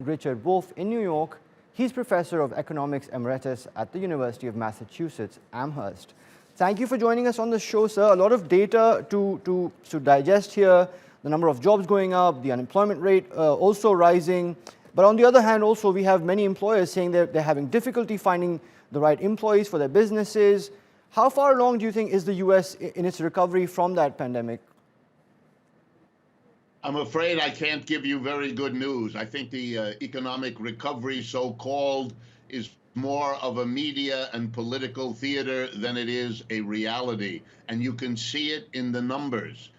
Richard Wolff in New York. He's Professor of Economics Emeritus at the University of Massachusetts, Amherst. Thank you for joining us on the show, sir. A lot of data to digest here. The number of jobs going up, the unemployment rate also rising. But on the other hand, also we have many employers saying that they're having difficulty finding the right employees for their businesses. How far along do you think is the U.S. in its recovery from that pandemic? I'm afraid I can't give you very good news. I think the economic recovery, so-called, is more of a media and political theater than it is a reality. And you can see it in the numbers.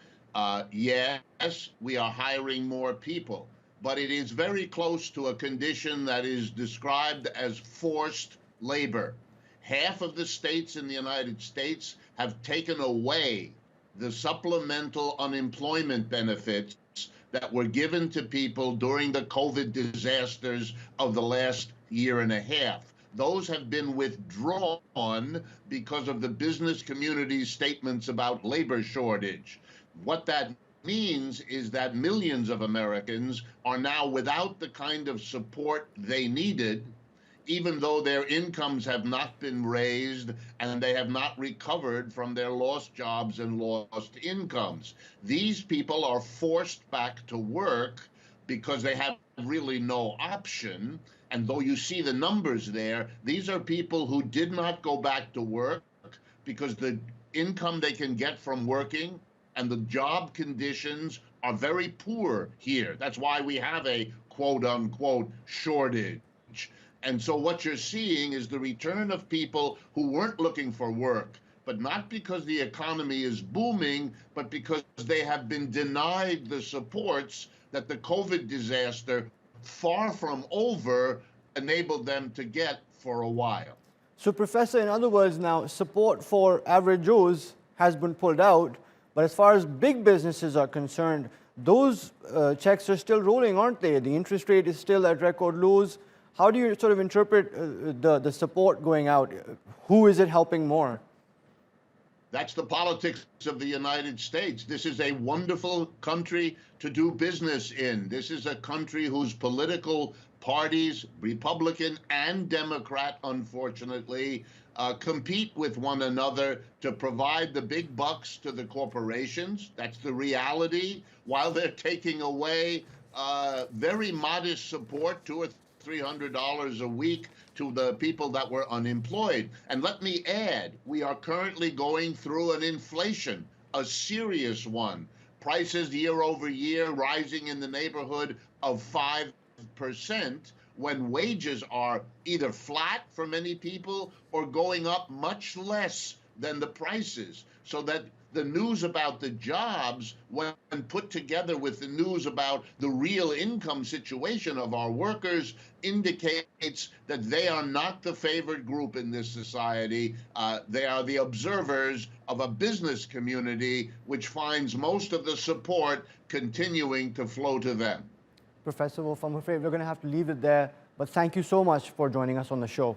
Yes, we are hiring more people, but it is very close to a condition that is described as forced labor. Half of the states in the United States have taken away the supplemental unemployment benefits that were given to people during the COVID disasters of the last year and a half. Those have been withdrawn because of the business community's statements about labor shortage. What that means is that millions of Americans are now without the kind of support they needed, even though their incomes have not been raised and they have not recovered from their lost jobs and lost incomes. These people are forced back to work because they have really no option. And though you see the numbers there, these are people who did not go back to work because the income they can get from working and the job conditions are very poor here. That's why we have a quote unquote shortage. And so what you're seeing is the return of people who weren't looking for work, but not because the economy is booming, but because they have been denied the supports that the COVID disaster, far from over, enabled them to get for a while. So, Professor, in other words, now support for average Joes has been pulled out, but as far as big businesses are concerned, those checks are still rolling, aren't they? The interest rate is still at record lows. How do you sort of interpret the support going out? Who is it helping more? That's the politics of the United States. This is a wonderful country to do business in. This is a country whose political parties, Republican and Democrat, unfortunately, compete with one another to provide the big bucks to the corporations. That's the reality, while they're taking away very modest support, $200 or $300 a week, to the people that were unemployed. And let me add, we are currently going through an inflation, a serious one. Prices year over year rising in the neighborhood of 5%, when wages are either flat for many people or going up much less than the prices. So that the news about the jobs, when put together with the news about the real income situation of our workers, indicates that they are not the favored group in this society. They are the observers of a business community which finds most of the support continuing to flow to them. Professor Wolff, I'm afraid we're going to have to leave it there, but thank you so much for joining us on the show.